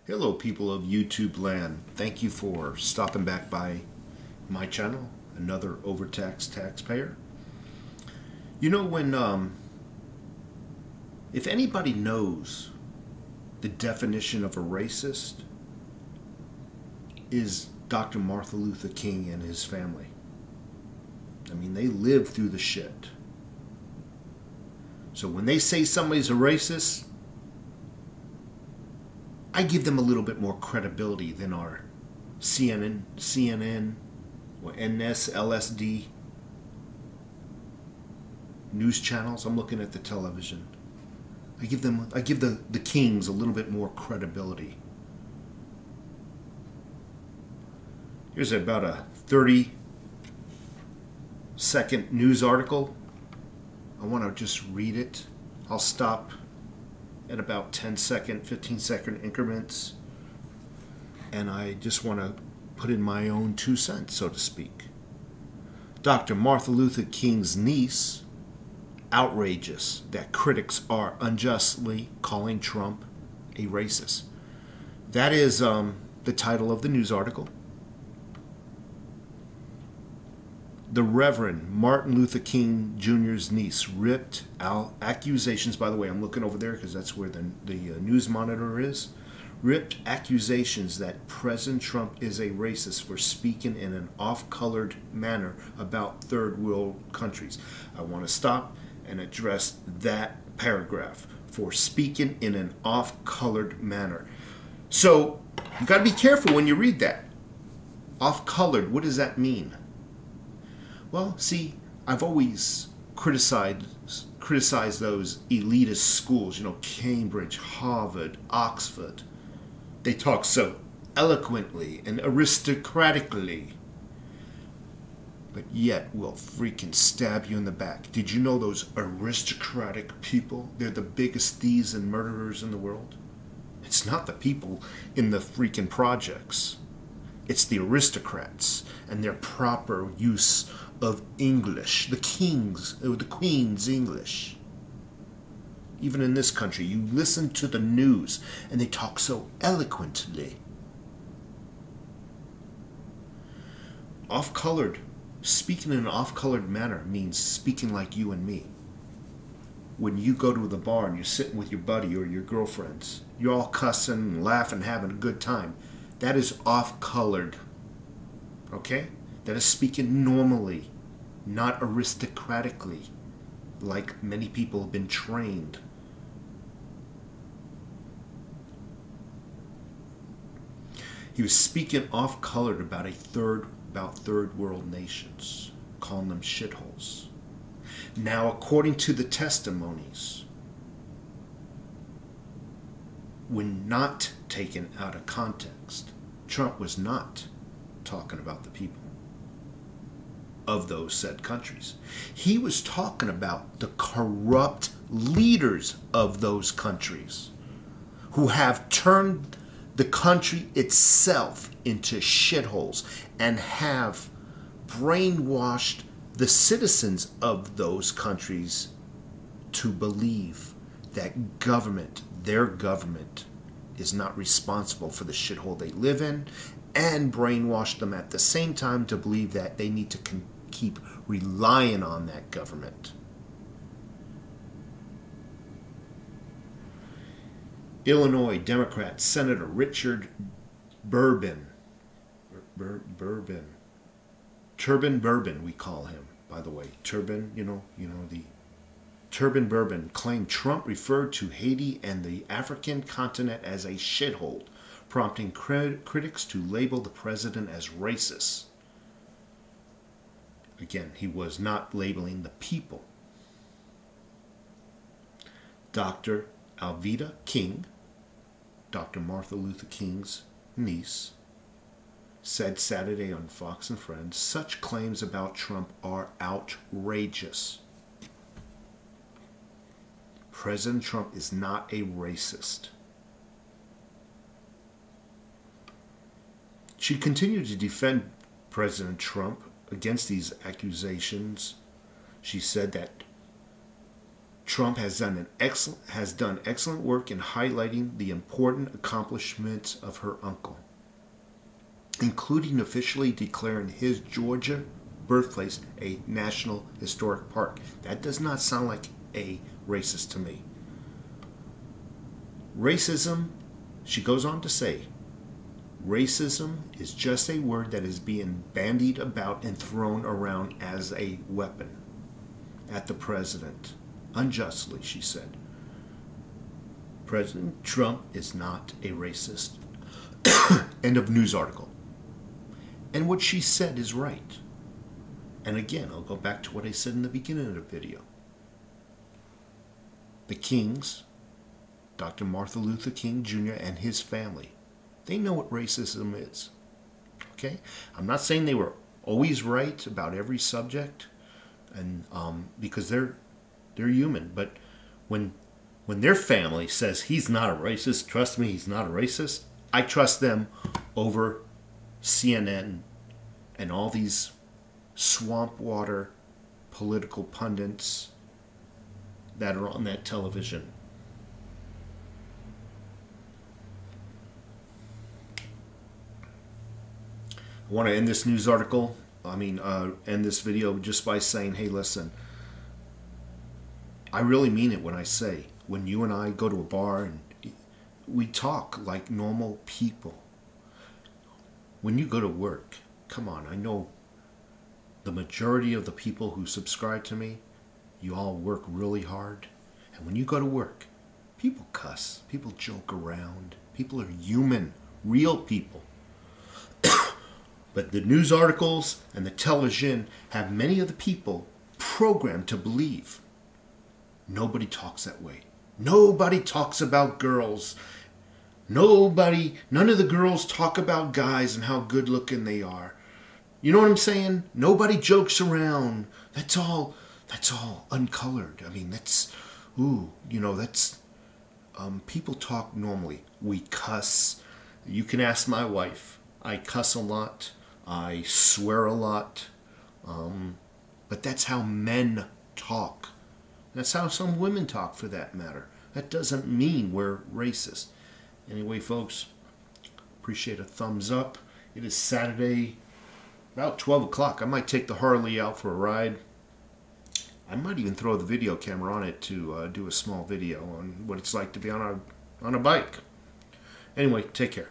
Hello, people of YouTube land. Thank you for stopping back by my channel, another overtaxed taxpayer. You know, if anybody knows the definition of a racist, is Dr. Martin Luther King and his family. I mean, they lived through the shit. So when they say somebody's a racist, I give them a little bit more credibility than our CNN or LSD news channels. I'm looking at the television. I give the Kings a little bit more credibility. Here's about a 30-second news article. I want to just read it. I'll stop at about 10-second, 15-second increments. And I just want to put in my own 2 cents, so to speak. Dr. Martin Luther King's niece, outrageous that critics are unjustly calling Trump a racist. That is the title of the news article. The Reverend Martin Luther King Jr.'s niece ripped out accusations. By the way, I'm looking over there because that's where the news monitor is. Ripped accusations that President Trump is a racist for speaking in an off-colored manner about third world countries. I want to stop and address that paragraph, for speaking in an off-colored manner. So you got to be careful when you read that. Off-colored, what does that mean? Well, see, I've always criticized those elitist schools, you know, Cambridge, Harvard, Oxford. They talk so eloquently and aristocratically, but yet will freaking stab you in the back. Did you know those aristocratic people, they're the biggest thieves and murderers in the world? It's not the people in the freaking projects. It's the aristocrats and their proper use of English, the king's or the queen's English. Even in this country, you listen to the news and they talk so eloquently. Off-colored, speaking in an off-colored manner means speaking like you and me. When you go to the bar and you're sitting with your buddy or your girlfriends, you're all cussing and laughing, having a good time. That is off-colored. Okay? That is speaking normally, not aristocratically, like many people have been trained. He was speaking off-colored about third world nations, calling them shitholes. Now, according to the testimonies, when not taken out of context, Trump was not talking about the people of those said countries. He was talking about the corrupt leaders of those countries who have turned the country itself into shitholes and have brainwashed the citizens of those countries to believe that government, their government, is not responsible for the shithole they live in, and brainwash them at the same time to believe that they need to keep relying on that government. Illinois Democrat Senator Richard Turbin Bourbon, we call him, by the way. Turbin, you know the Turbin Bourbon claimed Trump referred to Haiti and the African continent as a shithole, prompting critics to label the president as racist. Again, he was not labeling the people. Dr. Alveda King, Dr. Martin Luther King's niece, said Saturday on Fox and Friends, such claims about Trump are outrageous. President Trump is not a racist. She continued to defend President Trump against these accusations. She said that Trump has done excellent work in highlighting the important accomplishments of her uncle, including officially declaring his Georgia birthplace a National Historic Park. That does not sound like a racist to me. Racism, she goes on to say, racism is just a word that is being bandied about and thrown around as a weapon at the president. Unjustly, she said. President Trump is not a racist. End of news article. And what she said is right. And again, I'll go back to what I said in the beginning of the video. The Kings, Dr. Martin Luther King Jr. and his family, they know what racism is. Okay? I'm not saying they were always right about every subject, and because they're human, but when their family says he's not a racist, trust me, he's not a racist, I trust them over CNN and all these swamp water political pundits that are on that television. I want to end this news article, end this video just by saying, hey, listen, I really mean it when I say, when you and I go to a bar and we talk like normal people. When you go to work, come on, I know the majority of the people who subscribe to me, you all work really hard. And when you go to work, people cuss, people joke around, people are human, real people. But the news articles and the television have many of the people programmed to believe. Nobody talks that way. Nobody talks about girls. None of the girls talk about guys and how good looking they are. You know what I'm saying? Nobody jokes around. That's all uncolored. I mean, people talk normally. We cuss. You can ask my wife. I cuss a lot. I swear a lot. But that's how men talk. That's how some women talk, for that matter. That doesn't mean we're racist. Anyway, folks, appreciate a thumbs up. It is Saturday, about 12 o'clock. I might take the Harley out for a ride. I might even throw the video camera on it to do a small video on what it's like to be on a bike. Anyway, take care.